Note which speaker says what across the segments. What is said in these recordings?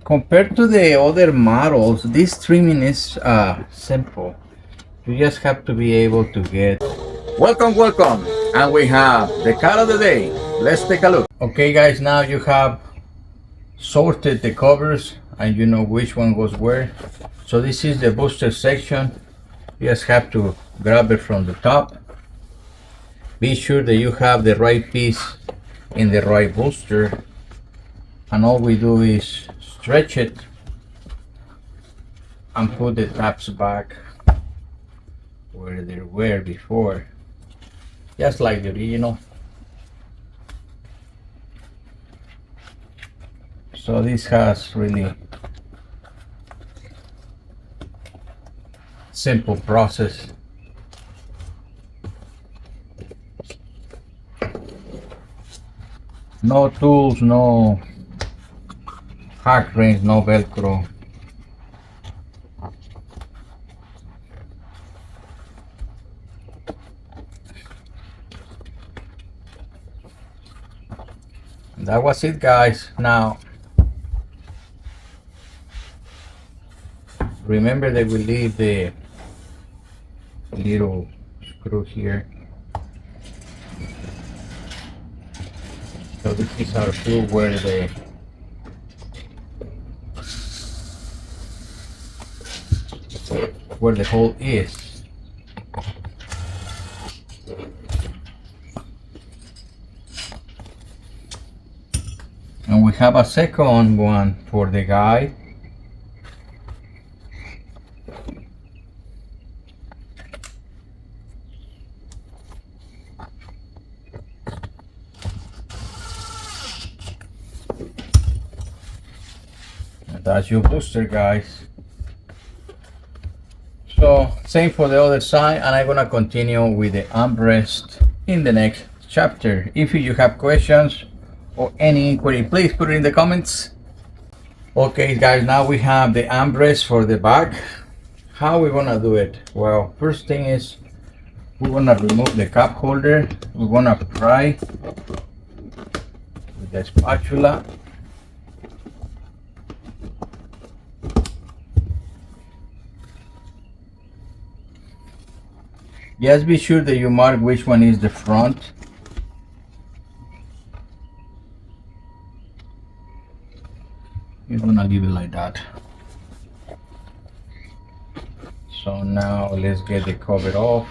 Speaker 1: Compared to the other models, this trimming is simple. You just have to be able to get. Welcome, and we have the car of the day. Let's take a look. Okay guys, now you have sorted the covers and you know which one goes where. So this is the booster section. You just have to grab it from the top. Be sure that you have the right piece in the right booster, and all we do is stretch it and put the tabs back where they were before, just like the original. So this has really simple process. No tools, no hack rings, no Velcro. And that was it guys. Now remember that we leave the little screw here. So this is our screw where the hole is. And we have a second one for the guide. And that's your booster guys. So same for the other side, and I'm gonna continue with the armrest in the next chapter. If you have questions or any inquiry, please put it in the comments. Okay guys, now we have the armrest for the back. How we gonna do it? Well, first thing is we're gonna remove the cup holder. We're gonna pry with the spatula. Just be sure that you mark which one is the front. You're gonna leave it like that. So now let's get the cover off.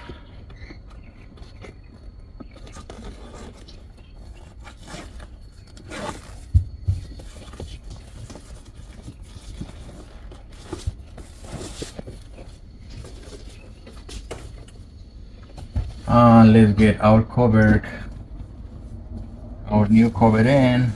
Speaker 1: Let's get our cover, our new cover in.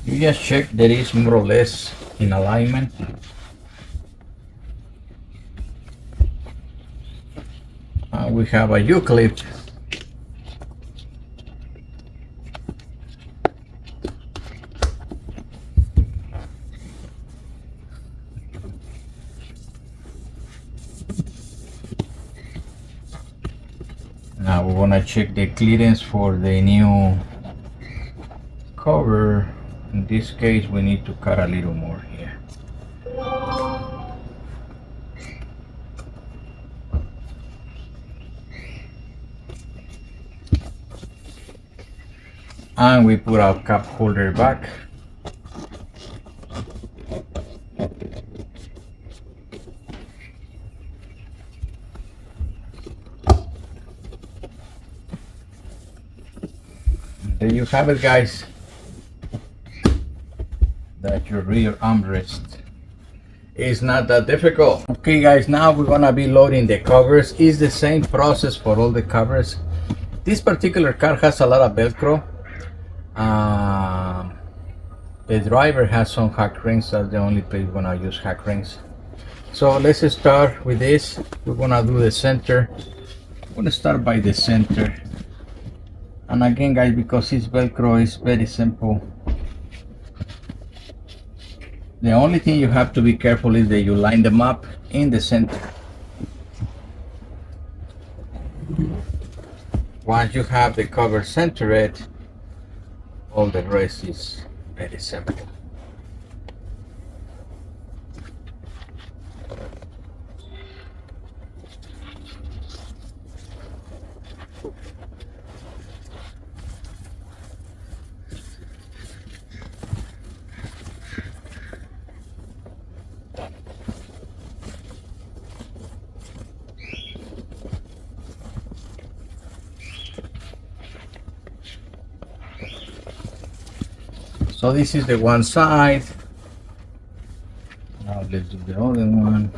Speaker 1: You just check that it's more or less in alignment. We have a U-clip. Now we're gonna check the clearance for the new cover. In this case, we need to cut a little more here. And we put our cup holder back. There you have it guys. That's your rear armrest. It's not that difficult. Okay guys, now we're gonna be loading the covers. It's the same process for all the covers. This particular car has a lot of Velcro. The driver has some hack rings. That's the only place we're gonna use hack rings. So let's start with this. We're gonna do the center. I'm gonna start by the center. And again guys, because it's Velcro, it's very simple. The only thing you have to be careful is that you line them up in the center. Once you have the cover centered, all the rest is very simple. So this is the one side. Now let's do the other one.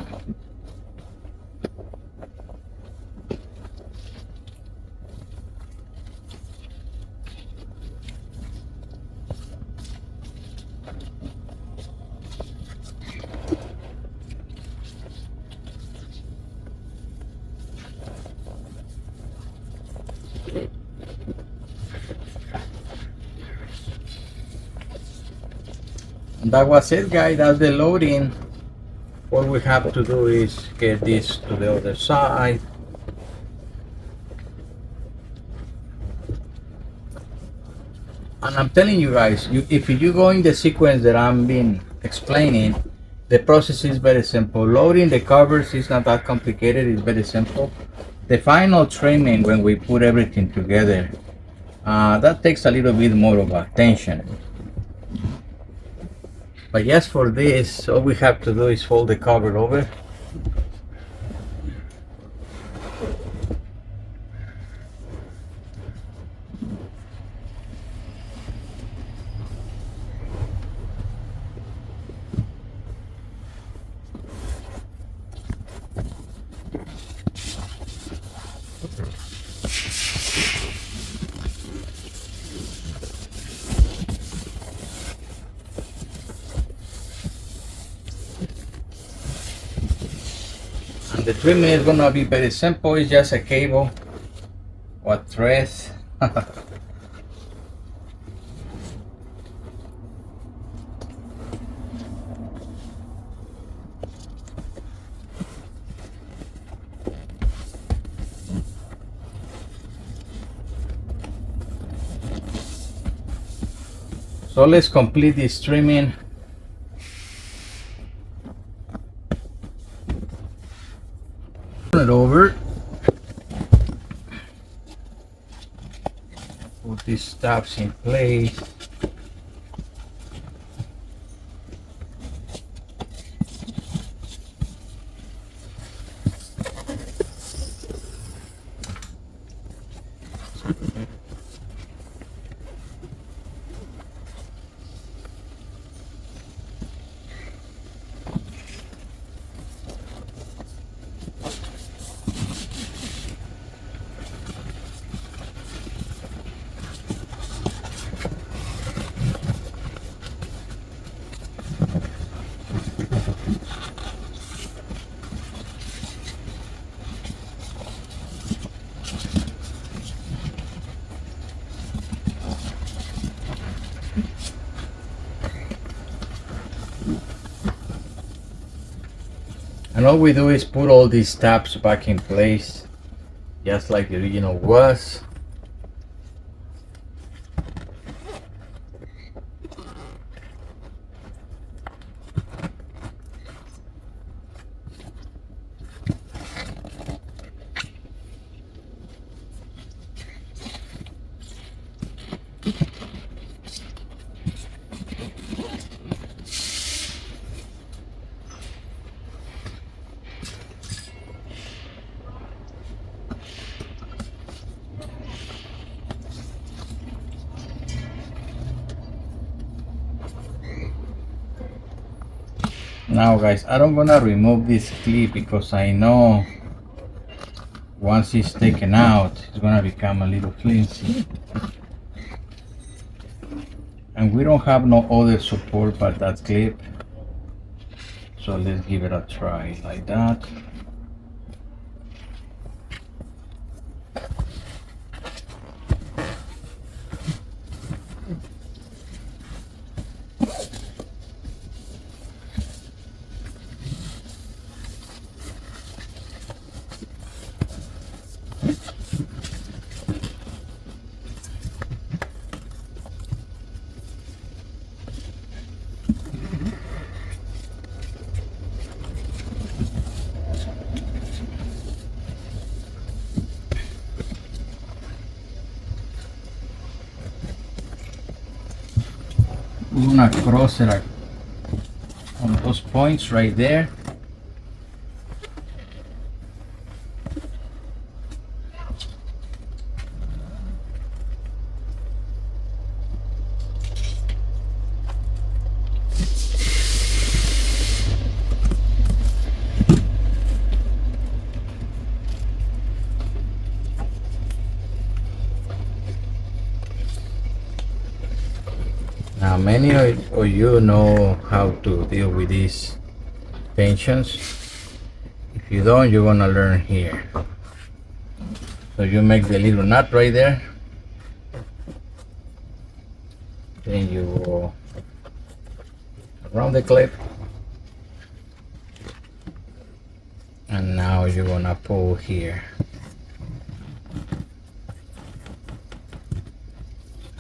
Speaker 1: And that was it, guys. That's the loading. What we have to do is get this to the other side. And I'm telling you guys, if you go in the sequence that I'm been explaining, the process is very simple. Loading the covers is not that complicated, it's very simple. The final trimming, when we put everything together, that takes a little bit more of attention. But yes, for this, all we have to do is fold the cover over. And the trimming is gonna be very simple. It's just a cable or thread. So let's complete this trimming. Turn it over. Put these stops in place. And all we do is put all these tabs back in place, just like the original was. Now guys, I don't gonna remove this clip because I know once it's taken out it's gonna become a little flimsy, and we don't have no other support but that clip, so let's give it a try like that. we're gonna cross it on those points right there. Now many of you know how to deal with these tensions. If you don't, you're gonna learn here. So you make the little nut right there, then you go around the clip, and now you're gonna pull here.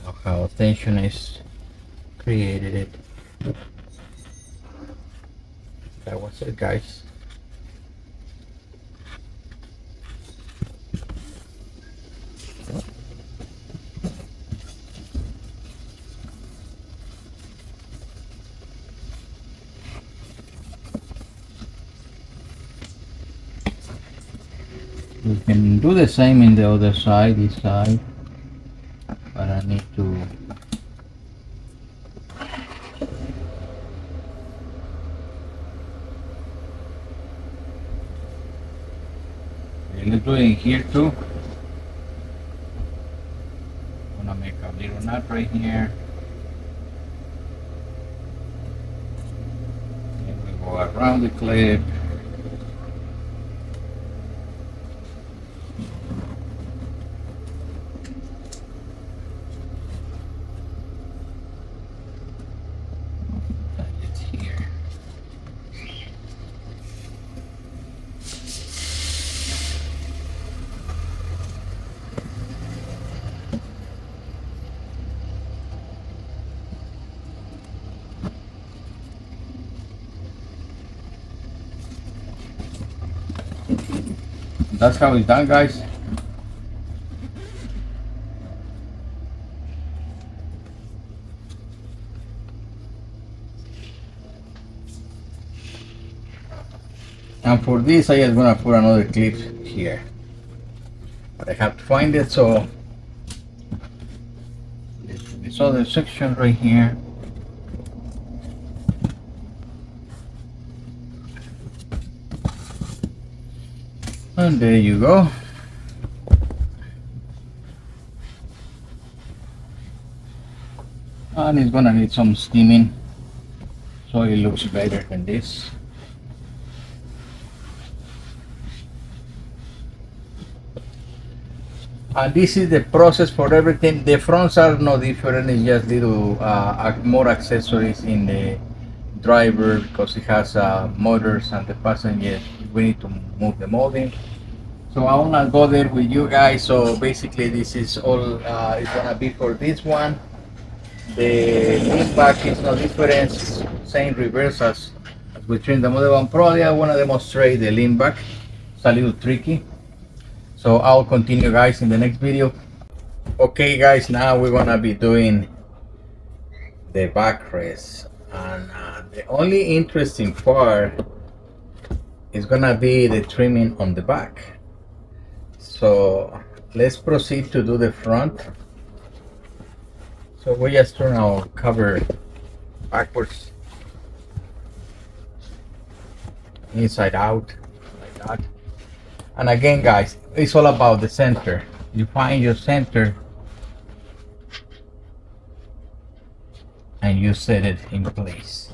Speaker 1: Look how tension is created it. That was it, guys. We can do the same in the other side, this side, but I need to let's do it here too. I'm gonna make a little nut right here. And we go around the clip. That's how it's done, guys. And for this, I just gonna put another clip here, but I have to find it. So this other section right here. And there you go. And it's gonna need some steaming so it looks better than this. And this is the process for everything. The fronts are no different, it's just little more accessories in the driver because it has motors, and the passengers we need to move the molding. So I will not go there with you guys. So basically this is all it's gonna be for this one. The lean back is no different, same reverse as we trim the Model 1 Pro. I want to demonstrate the lean back. It's a little tricky, so I'll continue, guys, in the next video. Okay, guys, now we're gonna be doing the backrest, and the only interesting part is gonna be the trimming on the back. So let's proceed to do the front. So we just turn our cover backwards, inside out, like that. And again, guys, it's all about the center. You find your center and you set it in place.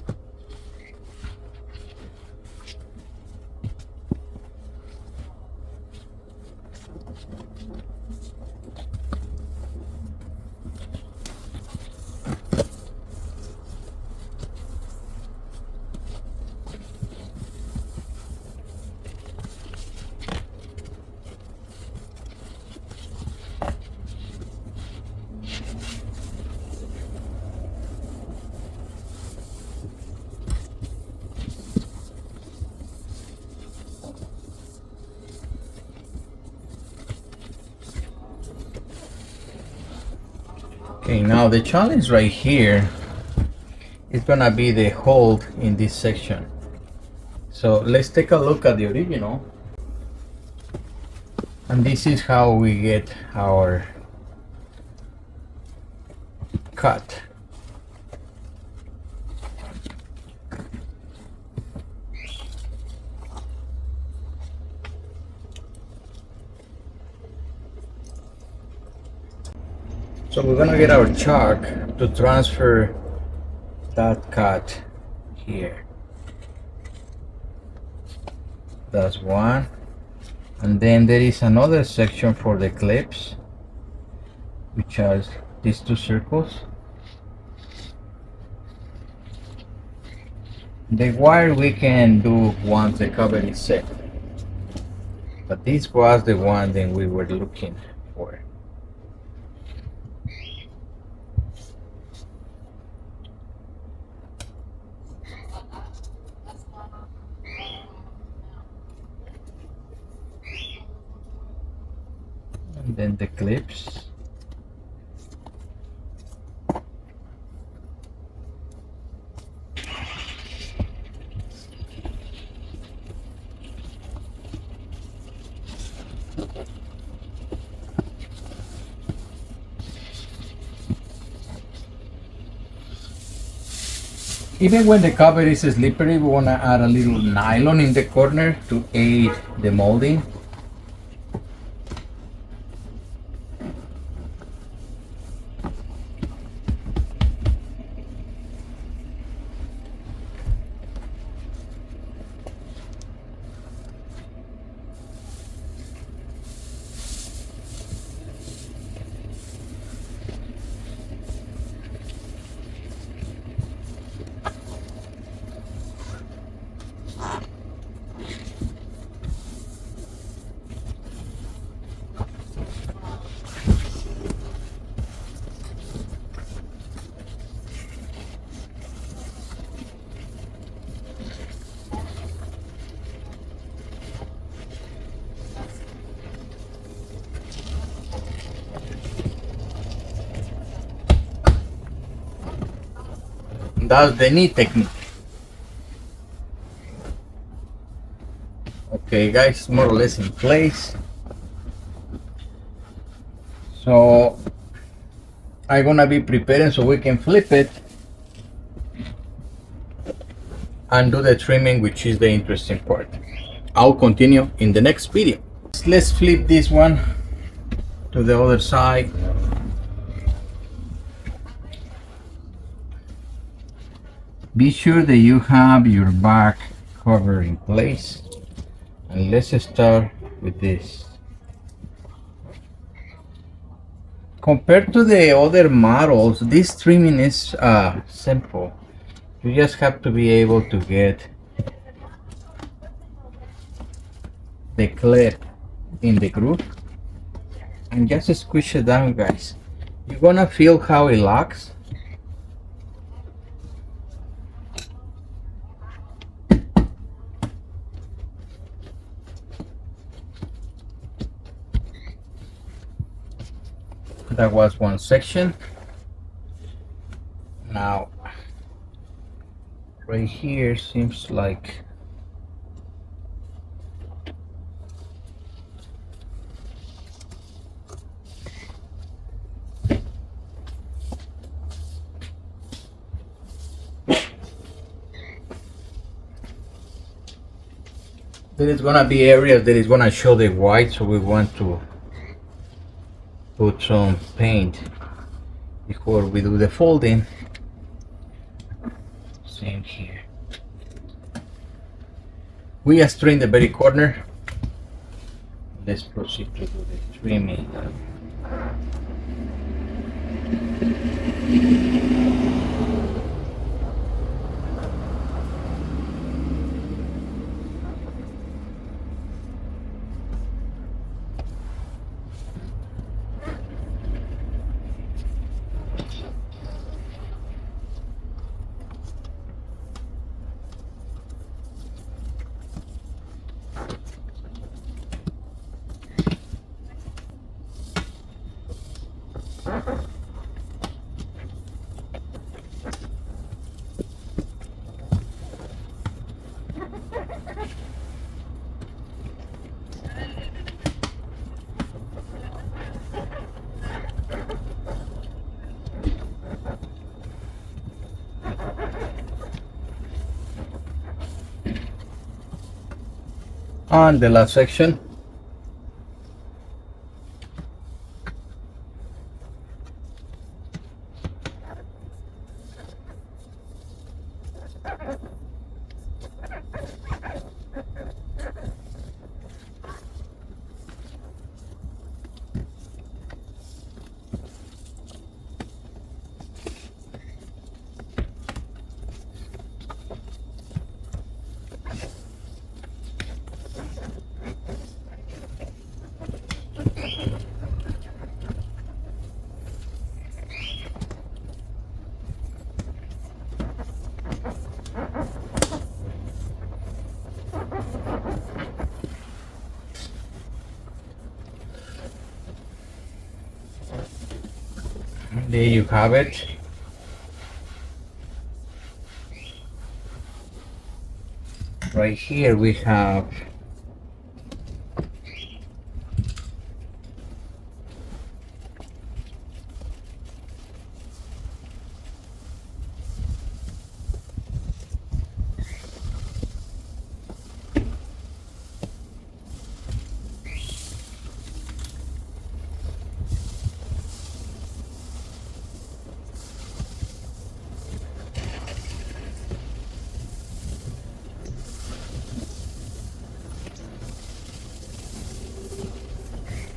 Speaker 1: Okay, now the challenge right here is gonna be the hold in this section. So let's take a look at the original. And this is how we get our cut. So we're gonna get our chalk to transfer that cut here. That's one. And then there is another section for the clips, which has these two circles. The wire we can do once the cover is set, but this was the one that we were looking for. And then the clips. Even when the cover is slippery, we want to add a little nylon in the corner to aid the molding. That's the knee technique. Okay guys, more or less in place. So I'm gonna be preparing so we can flip it and do the trimming, which is the interesting part. I'll continue in the next video. Let's flip this one to the other side. Be sure that you have your back cover in place, and let's start with this. Compared to the other models, this trimming is simple. You just have to be able to get the clip in the groove and just squish it down, guys. You're gonna feel how it locks. That was one section. Now right here seems like there is gonna be areas that is gonna show the white, so we want to put some paint before we do the folding. Same here. We just trim the very corner. Let's proceed to do the trimming. On the last section, there you have it. Right here we have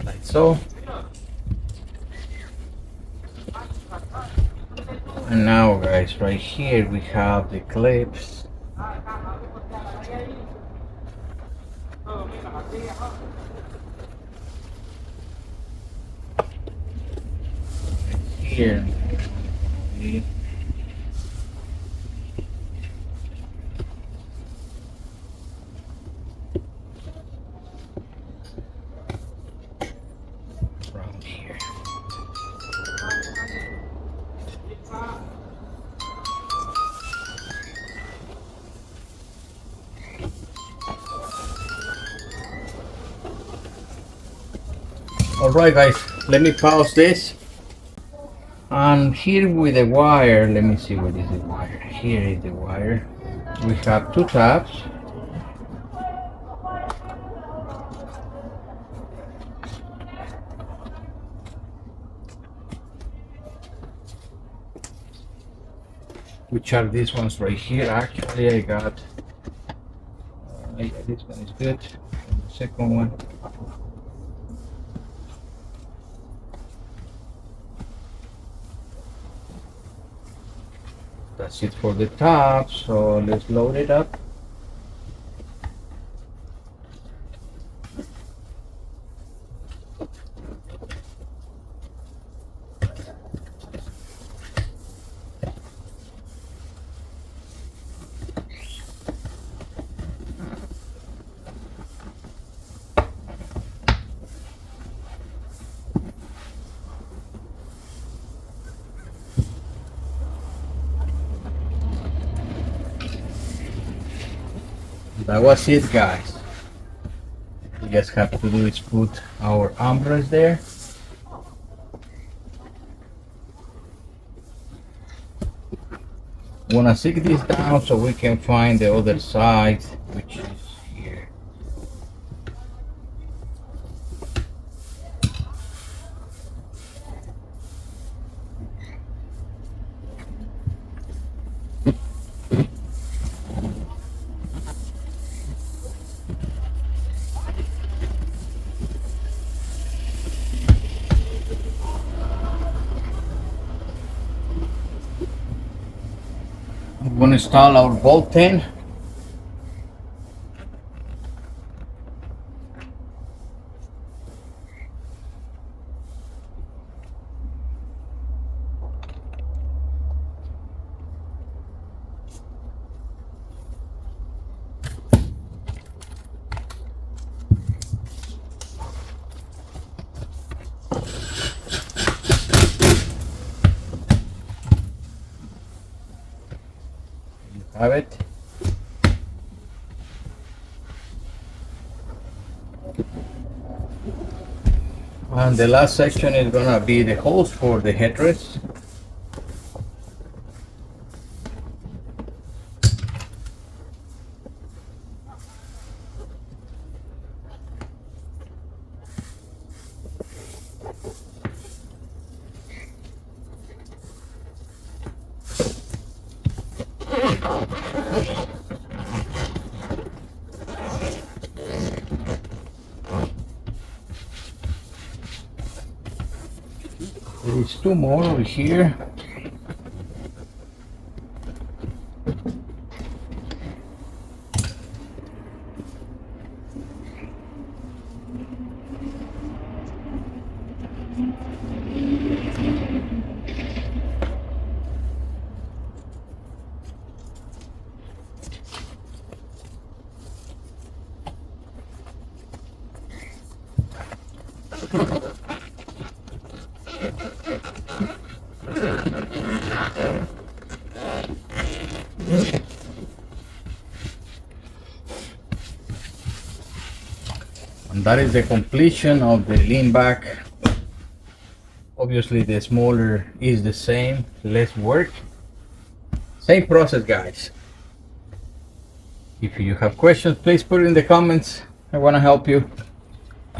Speaker 1: like so. And now guys, right here we have the clips. Here. Around here. Alright guys, let me pause this. And here with the wire, let me see what is the wire. Here is the wire. We have two tabs. Which are these ones right here. Actually I got yeah, this one is good. The second one. That's it for the top, so let's load it up. That was it guys. We just have to do is put our armrest there. Wanna stick this down so we can find the other side, which is here. We're going to install our bolt pin. Have it. And the last section is gonna be the holes for the headrest. There's two more over here. And that is the completion of the lean back. Obviously the smaller is the same, less work. Same process, guys. If you have questions, please put it in the comments. I want to help you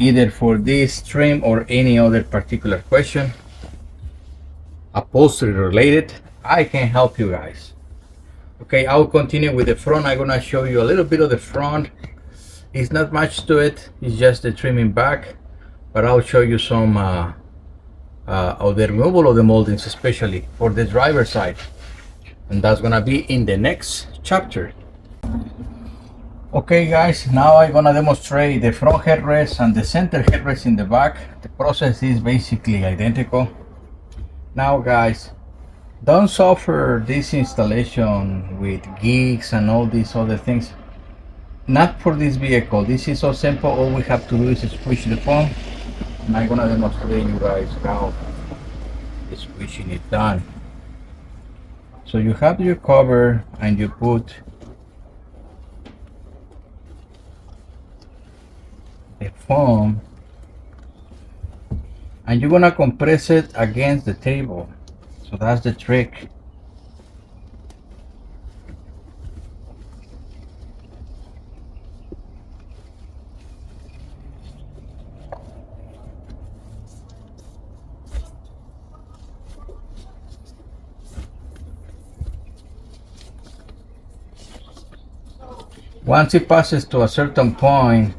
Speaker 1: either for this trim or any other particular question upholstery related. I can help you guys. Okay, I'll continue with the front. I'm gonna show you a little bit of the front. It's not much to it, it's just the trimming back, but I'll show you some of the removal of the moldings, especially for the driver's side, and that's gonna be in the next chapter. Okay guys, now I'm gonna demonstrate the front headrest and the center headrest in the back. The process is basically identical. Now guys, don't suffer this installation with gigs and all these other things. Not for this vehicle. This is so simple. All we have to do is squish the foam, and I'm gonna demonstrate you guys how squishing it done. So you have your cover and you put the foam and you're gonna compress it against the table. So that's the trick. Once it passes to a certain point,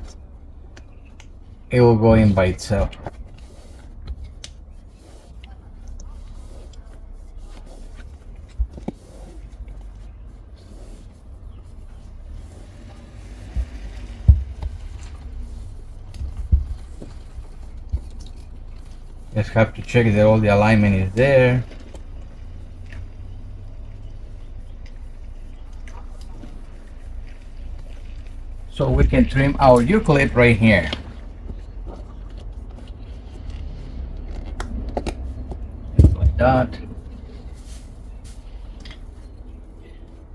Speaker 1: it will go in by itself. Just have to check that all the alignment is there. So we can trim our U-clip right here. Just like that.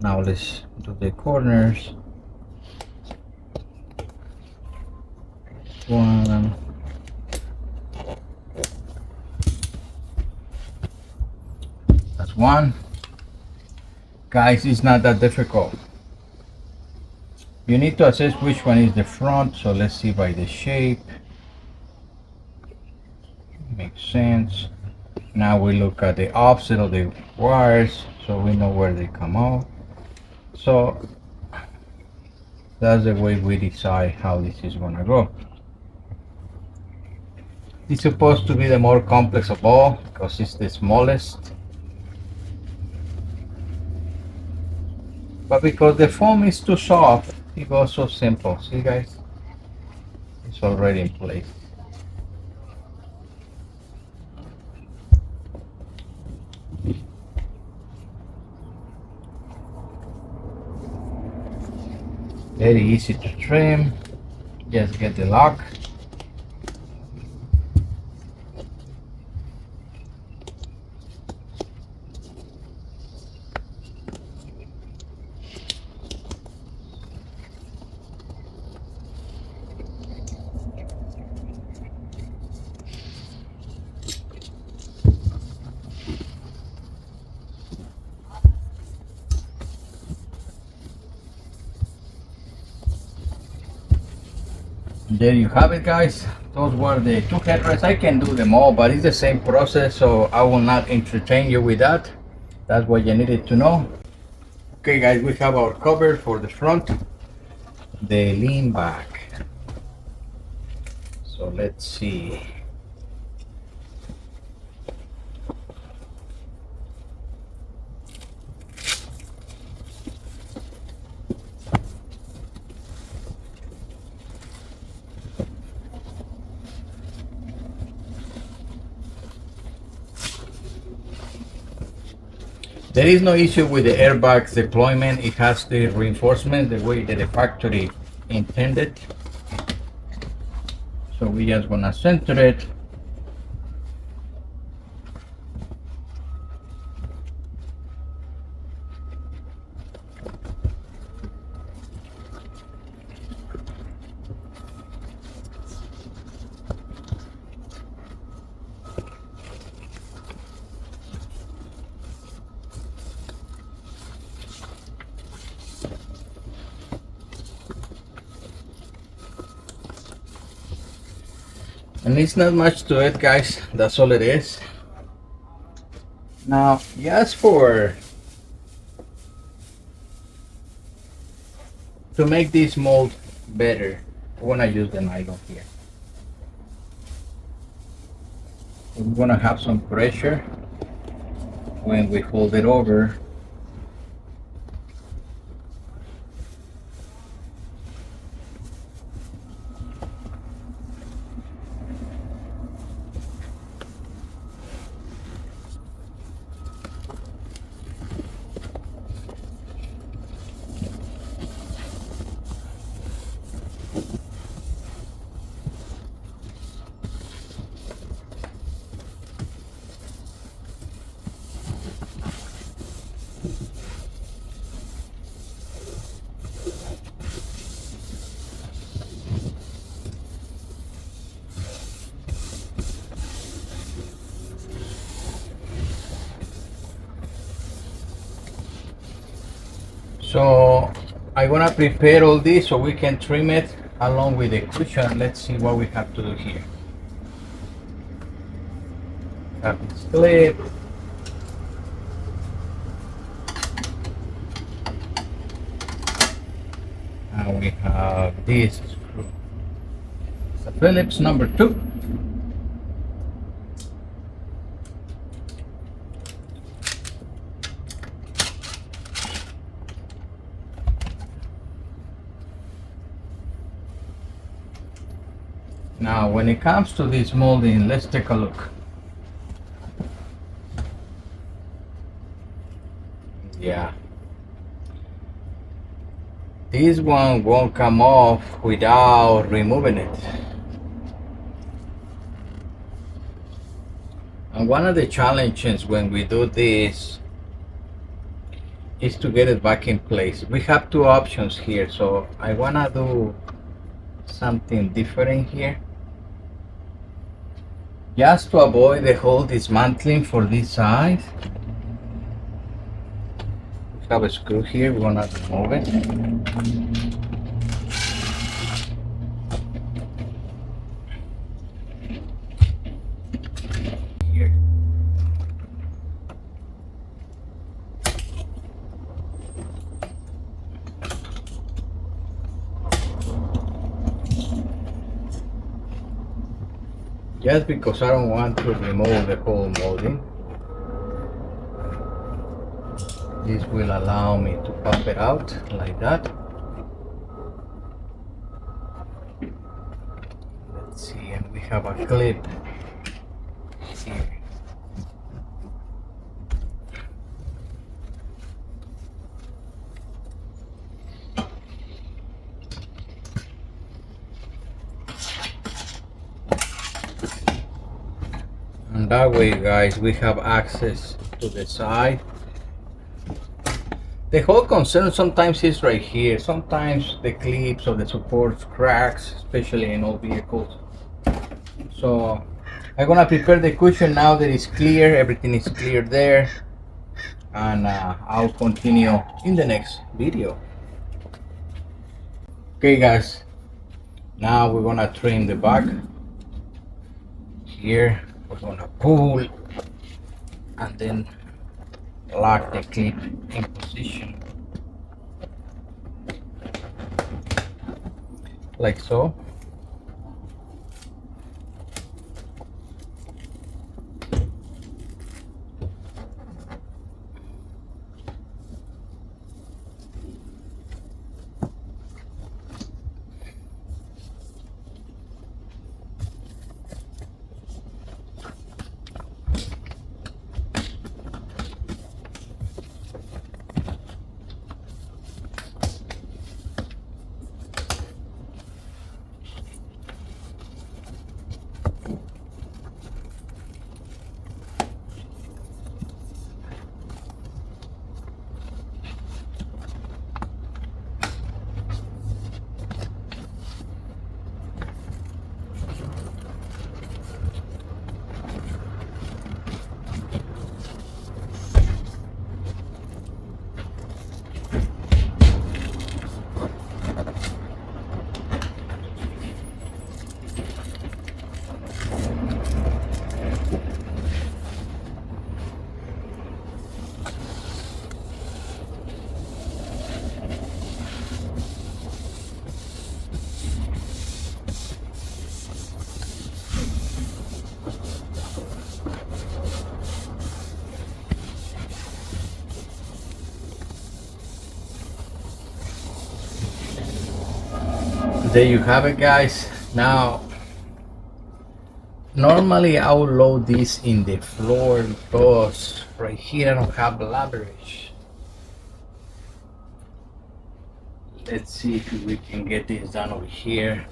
Speaker 1: Now let's do the corners. One. That's one. Guys, it's not that difficult. You need to assess which one is the front, so let's see by the shape. Makes sense. Now we look at the offset of the wires, so we know where they come out. So that's the way we decide how this is gonna go. It's supposed to be the more complex of all because it's the smallest. But because the foam is too soft, it goes so simple. See guys? It's already in place. Very easy to trim. Just get the lock. There you have it guys. Those were the two headrests. I can do them all, but it's the same process, so I will not entertain you with that. That's what you needed to know. Okay guys, we have our cover for the front, the lean back. So let's see. There is no issue with the airbag's deployment. It has the reinforcement the way that the factory intended. So we just gonna center it. And it's not much to it, guys. That's all it is. Now, just to make this mold better, I want to use the nylon here. We're going to have some pressure when we fold it over. So I'm gonna prepare all this so we can trim it along with the cushion. Let's see what we have to do here. Have this clip. And we have this screw. It's a Phillips number 2. Now, when it comes to this molding, let's take a look. Yeah. This one won't come off without removing it. And one of the challenges when we do this is to get it back in place. We have two options here, so I wanna do something different here. Just to avoid the whole dismantling for this side. We have a screw here, we're gonna remove it. Here. Just because I don't want to remove the whole molding. This will allow me to pop it out like that. Let's see, and we have a clip here. And that way, guys, we have access to the side. The whole concern sometimes is right here. Sometimes the clips or the supports cracks, especially in old vehicles. So I'm gonna prepare the cushion now that it's clear. Everything is clear there, and I'll continue in the next video. Okay, guys. Now we're gonna trim the back. Here we're gonna pull and then lock the clip in position. like so. There you have it, guys. Now normally I will load this in the floor because right here I don't have leverage. Let's see if we can get this done over here.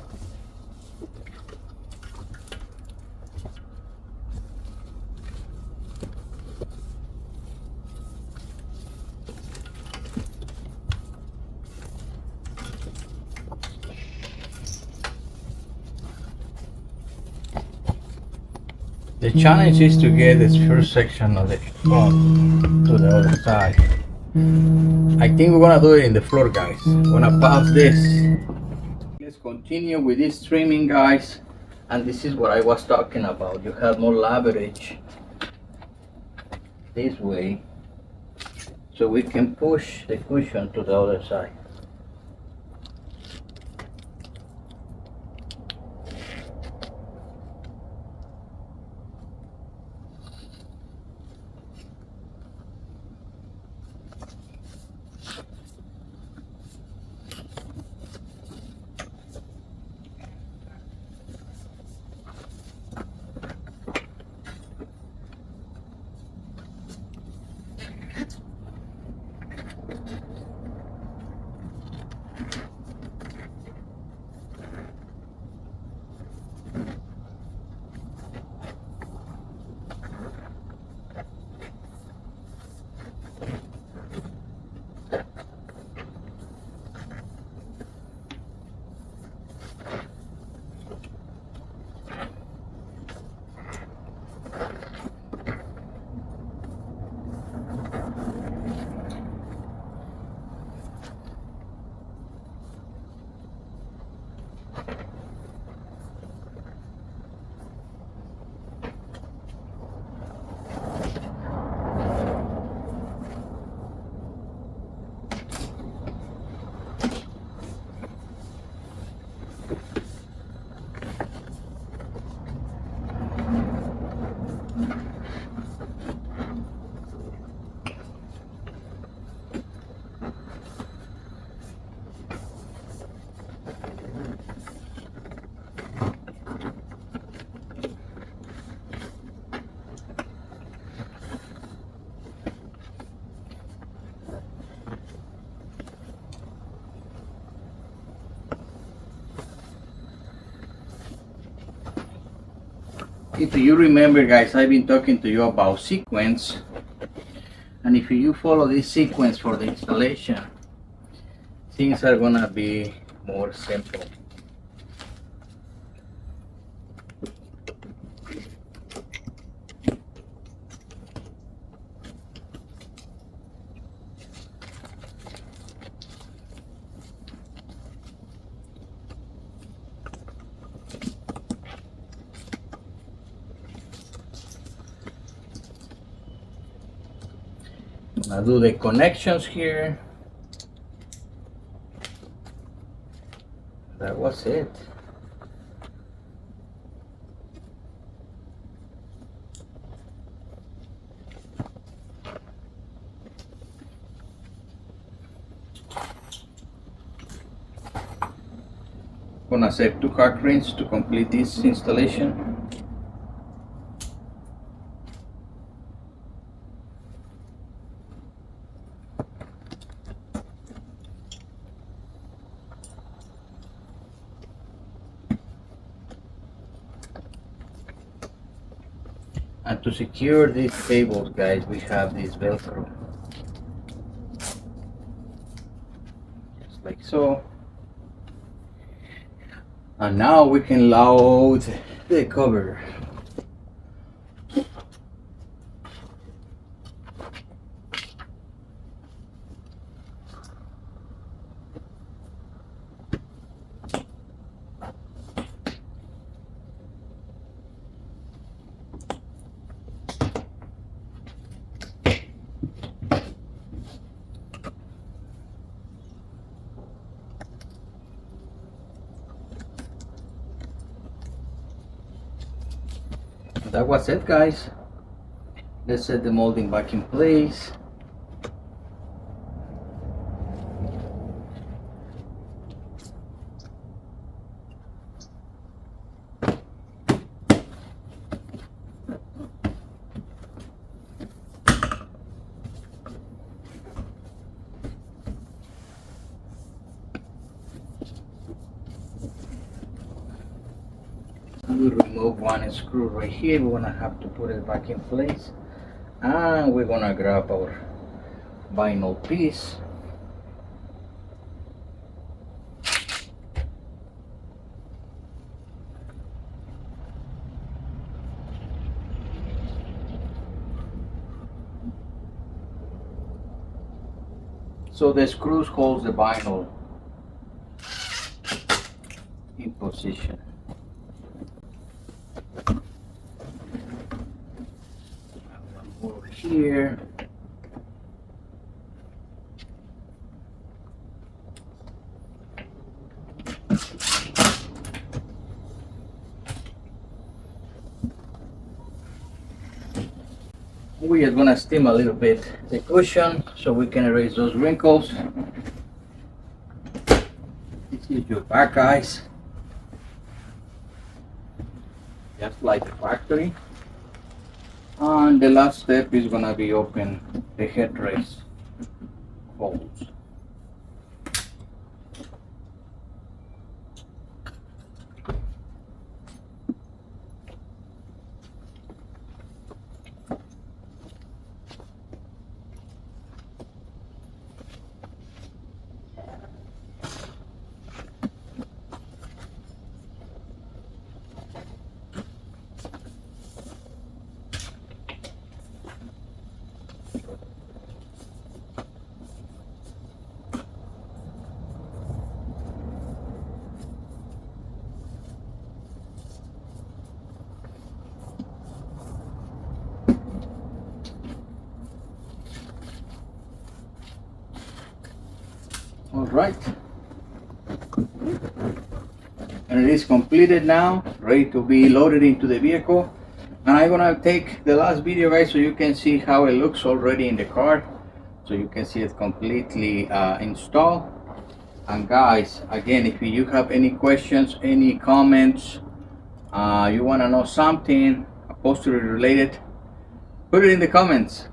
Speaker 1: The challenge is to get this first section of the front to the other side. I think we're gonna do it in the floor, guys. I'm gonna pause this. Let's continue with this trimming, guys. And this is what I was talking about. You have more leverage this way, so we can push the cushion to the other side. If you remember, guys, I've been talking to you about sequence, and if you follow this sequence for the installation, things are gonna be more simple. I'll do the connections here. That was it. Gonna save 2 hack rings to complete this installation. And to secure these cables, guys, we have this Velcro. Just like so. And now we can load the cover. That was it, guys. Let's set the molding back in place. We remove one screw right here. We're gonna have to put it back in place, and we're gonna grab our vinyl piece. So the screws holds the vinyl in position. Over here. We are gonna steam a little bit the cushion so we can erase those wrinkles. This is your back, guys. Just like the factory. And the last step is gonna be open the headrest holes. All right, and it is completed now, ready to be loaded into the vehicle. And I'm gonna take the last video, guys, so you can see how it looks already in the car, so you can see it completely installed. And guys, again, if you have any questions, any comments, you want to know something upholstery related, put it in the comments.